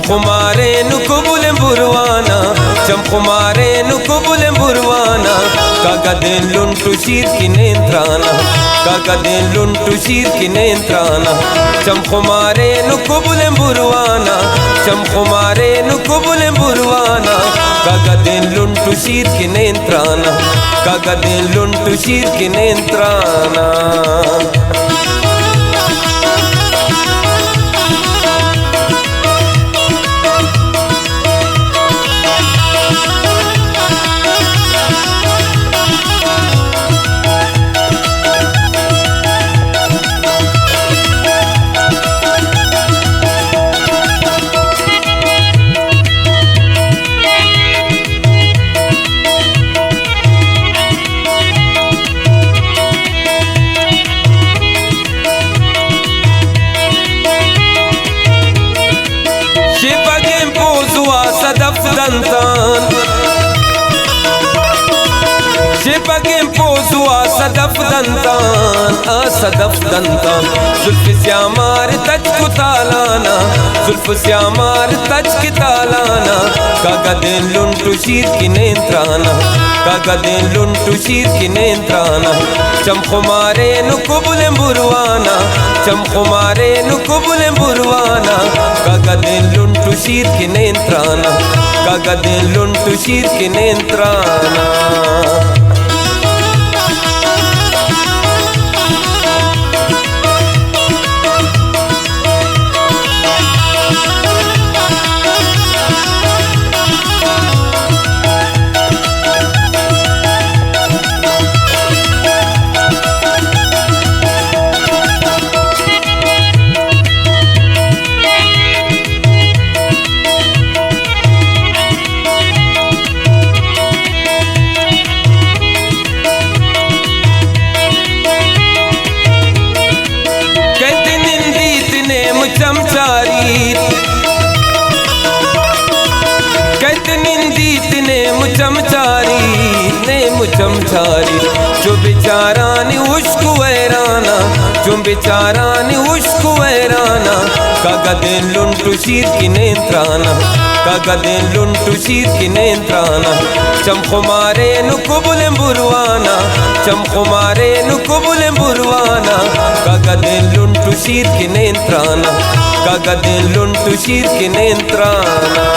चमखुमारे नुकुबुल बुरवाना चमखुमारे नुकुबुल बुरवाना कागदेन लुंटू शीर की नेत्राना कागदेन लुंटू शीर की नेत्राना चमखुमारे नुकुबुल बुरवाना चमखुमारे नुकुबुल बुरवाना कागदेन लुंटू शीर की नेत्राना कागदेन लुंटू शीर की नेत्राना Shepagim pozua sadaf dantan Zulf syamar taj ko talana Zulf syamar taj ki talana Kagadin luntu sheer ki nentrana Kagadin luntu sheer ki nentrana Chamkhumare nukubul burwana Chamkhumare nukubul burwana Kagadin luntu sheer ki nentrana Kagadin luntu sheer ki nentrana मुचमचारी जो बेचारा ने उश्क वैराना जो बेचारा ने उश्क वैराना कागदेन लुंटू शीर की नेत्राना कागदेन लुंटू शीर की नेत्राना चमखुमारे नुकुबुल बुरवाना चमखुमारे नुकुबुल बुरवाना कागदेन लुंटू शीर की नेत्राना कागदेन लुंटू शीर की नेत्राना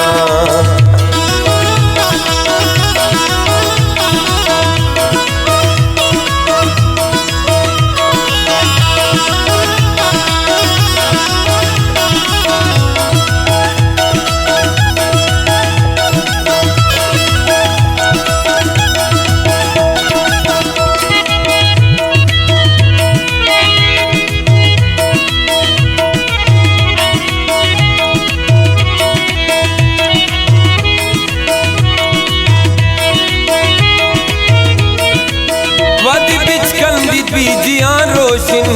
बीजियां रोशन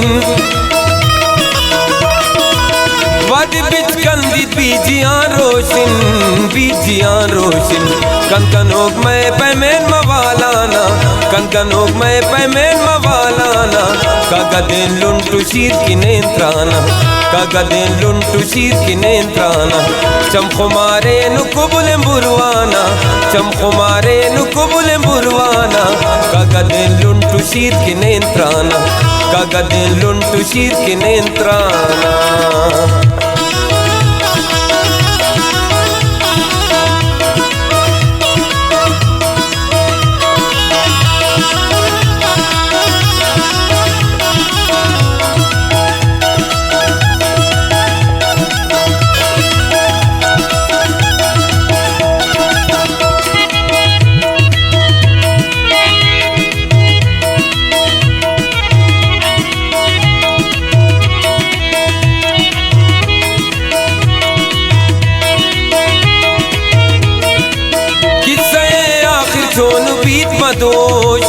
वादी बिच कंदी बीजियां रोशन कनकनोग में पैमेन मवालाना कनकनोग में पैमेन मवालाना कागदेन लुंटू शीर की नेत्राना कागदेन लुंटू शीर की नेत्राना चमखुमारे नुकुबुल बुरवाना चमखुमारे नुकुबुल बुरवाना कागदेन लुंटू शीर की नेत्राना कागदेन लुंटू शीर की नेत्राना मदोश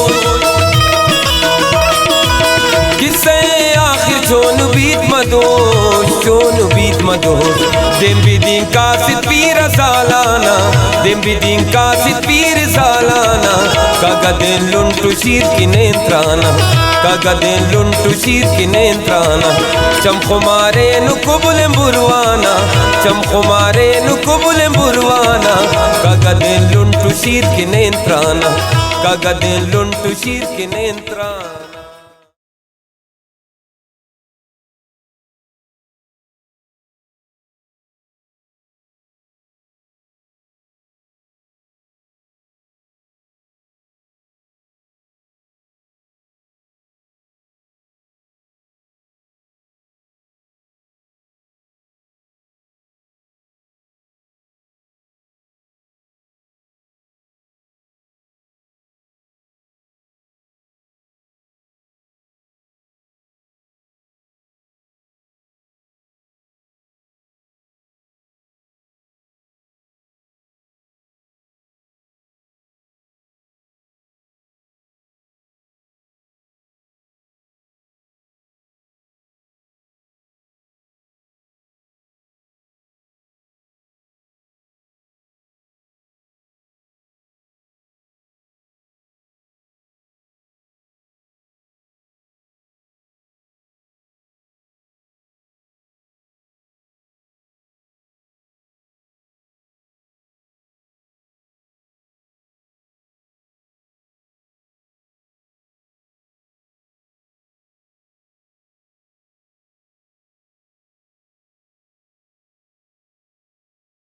किस्से आखिर जोन बीत मदोश जोन बीत मदहोश देम बिदीन कासिद पीर सालाना देम बिदीन कासिद पीर सालाना कागदेन लुंटू शीर की नेत्राना कागदेन लुंटू शीर की नेत्राना चमखुमारे नु कुबुल बुरवाना चमखुमारे नु कुबुल बुरवाना कागदेन लुंटू शीर की नेत्राना कागदेन लुंटू शीर की नेत्राना।